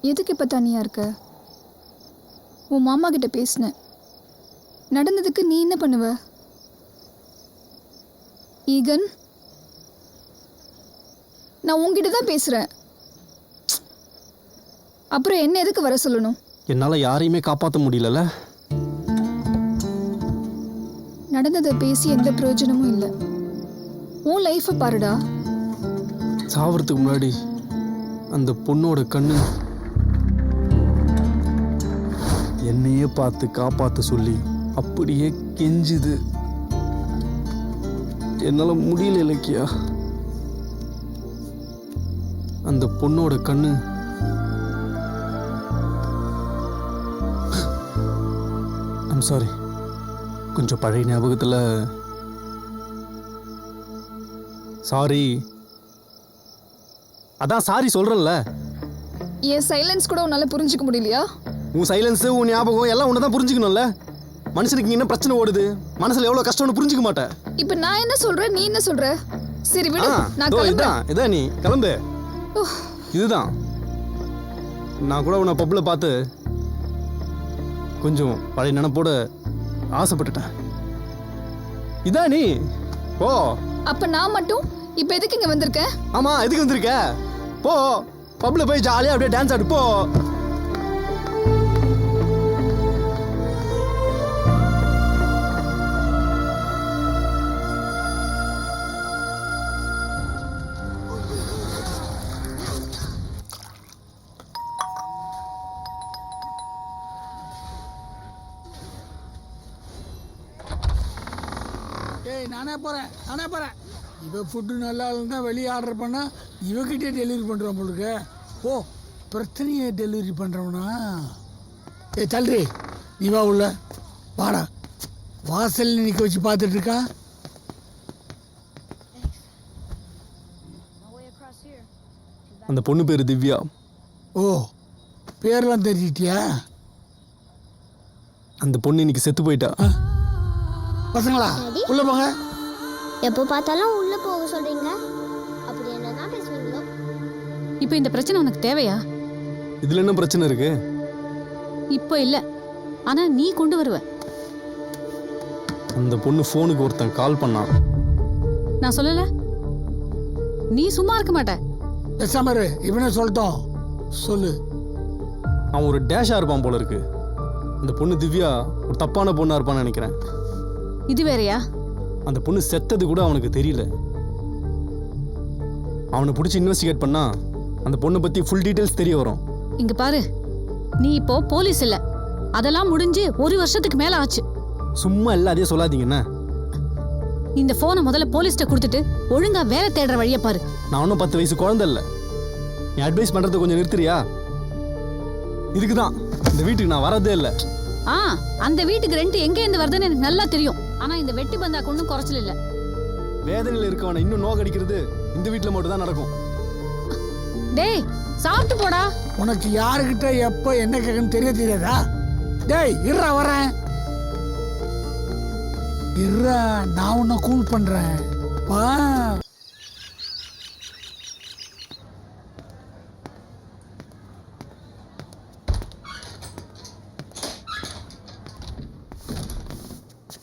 எதுக்கு இப்போ தனியாக இருக்க? உன் மாமா கிட்ட பேசினேன். நடந்ததுக்கு நீ என்ன பண்ணுவ? ஈகன், நான் உன்கிட்ட தான் பேசுகிறேன். அப்புறம் என்ன எதுக்கு வர சொல்லணும்? என்னால் யாரையுமே காப்பாற்ற முடியலல்ல. நடந்ததை பேசி எந்த பிரயோஜனமும் இல்லை. உன் லைஃப்பை பாருடா. சாவறதுக்கு முன்னாடி அந்த பொண்ணோட கண்ணு என்னையே பார்த்து காப்பாற்ற சொல்லி அப்படியே கெஞ்சுது. என்னால் முடியல இலக்கியா. அந்த பொண்ணோட கண்ணு ஐம் சாரி, கொஞ்சம் பழைய ஞாபகத்தில் சாரி. அதான் சாரி சொல்கிறல்ல. என் சைலன்ஸ் கூட உன்னால் புரிஞ்சிக்க முடியலையா? உன் சைலன்ஸு உன் ஞாபகம் எல்லாம் ஒன்று தான் புரிஞ்சுக்கணும்ல. மனுஷனுக்கு என்ன பிரச்சனை ஓடுது, மனசில் எவ்வளோ கஷ்டம்னு புரிஞ்சுக்க மாட்டேன். இப்போ நான் என்ன சொல்கிறேன், நீ என்ன சொல்கிற? சரி விடு, நான் கிளம்புறேன். இதான் நீ கிளம்பு. இதுதான் நான் கூட உன்னை பப்பில் பார்த்து கொஞ்சம் பழைய நினப்போட ஆசைப்பட்டுட்டேன். இதான் நீ போ. அப்ப நான் மட்டும் இப்ப எதுக்கு இங்க வந்திருக்க? ஆமா, எதுக்கு வந்திருக்க? போ, பப்ல போய் ஜாலியா அப்படியே டான்ஸ் ஆடு. போ. நானே போகிறேன். இவன் ஃபுட்டு நல்லா இருந்தால் வெளியே ஆர்டர் பண்ணால் இவகிட்டே டெலிவரி பண்ணுறான் போலுக்கு. ஓ, பிரச்சனையை டெலிவரி பண்ணுறவனா? தள்ளி நீ வா உள்ள வாடா. வாசல் நிற்க வச்சு பார்த்துட்டு இருக்கா. அந்த பொண்ணு பேரு திவ்யா. ஓ, பேர்லாம் தெரிஞ்சிட்டியா? அந்த பொண்ணு இன்னைக்கு செத்து போயிட்டா. பசங்களா உள்ள போங்க. எப்போ பார்த்தாலும் உள்ள போக சொல்றீங்க. அப்படி என்னதான் பேசுவீங்களோ? இப்போ இந்த பிரச்சனை உனக்கு தேவையா? இதுல என்ன பிரச்சனை இருக்கு? இப்போ இல்ல, ஆனா நீ கொண்டு வருவ. அந்த பொண்ணு போனுக்கு ஒருத்தன் கால் பண்ணான். நான் சொல்லல, நீ சும்மா இருக்க மாட்ட. பேசாமரு, இவனே சொல்லிட்டோம். சொல்லு. அவன் ஒரு டேஷா இருப்பான் போல இருக்கு. அந்த பொண்ணு திவ்யா ஒரு தப்பான பொண்ணா இருப்பான்னு நினைக்கிறேன். இது வேறையா? அந்த பொண்ணு செத்தது கூட அவனுக்கு தெரியல. அவனை பிடிச்சி இன்வெஸ்டிகேட் பண்ணா அந்த பொண்ணை பத்தி ஃபுல் டீடைல்ஸ் தெரிய வரும். இங்க பாரு, நீ இப்போ போலீஸ் இல்ல. அதெல்லாம் முடிஞ்சு 1 வருஷத்துக்கு மேல ஆச்சு. சும்மா எல்லாத்தையும் சொல்லாதீங்கண்ணா. இந்த போனை முதல்ல போலீஸ்ட்ட கொடுத்துட்டு ஒழுங்கா வேலை தேடுற வழிய பாரு. நான் ஒன்றும் 10 வயசு குழந்தை இல்லை. நீ அட்வைஸ் பண்றதை கொஞ்சம் நிறுத்துறியா? இதுக்குதான் இந்த வீட்டுக்கு நான் வரதே இல்லை. அந்த வீட்டுக்கு ரெண்ட் எங்க இருந்து வருதுன்னு எனக்கு நல்லா தெரியும். ஆனா இந்த வெட்டி பந்தா கொண்டும் குறைச்சல் இல்ல. வேதனையில் இருக்கவனை இன்னும் நோக்கடிக்கிறது இந்த வீட்டுல மட்டும் தான் நடக்கும். டேய், சாப்பிட்டு போடா. உனக்கு யாருக்கிட்ட எப்ப என்ன கேட்கணும் தெரியாதா? டேய் இருறா, வரேன். இருறா, நான் உன்னை கூல் பண்றேன். வா.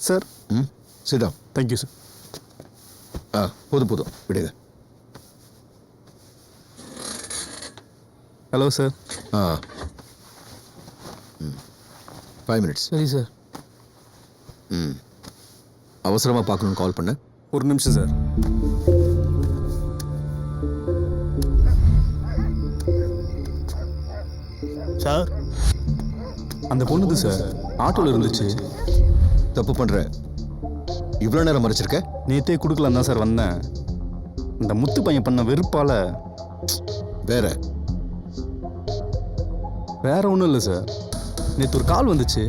Sir. Sit down. Thank you sir. போதும் விடுங்க. Hello sir. 5 minutes. சரி சார். அவசரமாக பார்க்கணுன்னு கால் பண்ண. ஒரு நிமிஷம் சார். சார், அந்த பொண்ணுது சார் ஆட்டோவில் இருந்துச்சு. தப்பு பண்ணுற. இவ்வளோ நேரம் மறைச்சிருக்க? நேற்றே கொடுக்கலாம் தான் சார் வந்தேன். இந்த முத்து பையன் பண்ண வெறுப்பால். வேற ஒன்றும் இல்லை சார். நேற்று ஒரு கால் வந்துச்சு.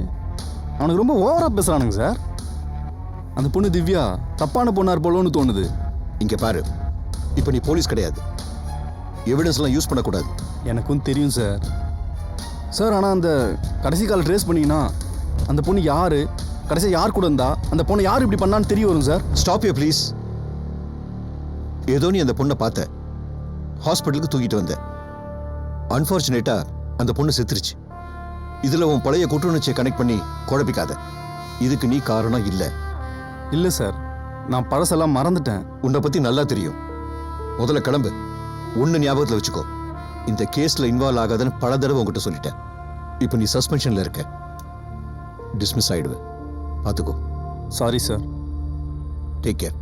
அவனுக்கு ரொம்ப ஓவராக பேசுகிறானுங்க சார். அந்த பொண்ணு திவ்யா தப்பான பொண்ணா இருப்போன்னு தோணுது. இங்கே பாரு, இப்போ நீ போலீஸ் கிடையாது. எவிடன்ஸ்லாம் யூஸ் பண்ணக்கூடாது. எனக்கும் தெரியும் சார். சார், ஆனால் அந்த கடைசி கால் ட்ரேஸ் பண்ணிங்கன்னா அந்த பொண்ணு யார், கடைசியாக யார் கூட இருந்தா, அந்த பொண்ணு யார் இப்படி பண்ணான்னு தெரிய வரும் சார். Stop you please. ஏதோ நீ அந்த பொண்ணை பார்த்த, ஹாஸ்பிட்டலுக்கு தூக்கிட்டு வந்த. அன்ஃபார்ச்சுனேட்டா அந்த பொண்ணு செத்துருச்சு. இதுல உன் பழைய குற்றுணர்ச்சியை கனெக்ட் பண்ணி குழப்பிக்காத. இதுக்கு நீ காரணம் இல்ல. இல்லை சார், நான் பழசெல்லாம் மறந்துட்டேன். உன்னை பத்தி நல்லா தெரியும். முதல்ல கிளம்பு. ஒண்ணு ஞாபகத்துல வச்சுக்கோ, இந்த கேஸ்ல இன்வால்வ் ஆகாதுன்னு பல தடவை உங்ககிட்ட சொல்லிட்டேன். இப்போ நீ சஸ்பென்ஷன்ல இருக்க, டிஸ்மிஸ் ஆயிடுவேன். பார்த்துக்கோ. Sorry sir. Take care.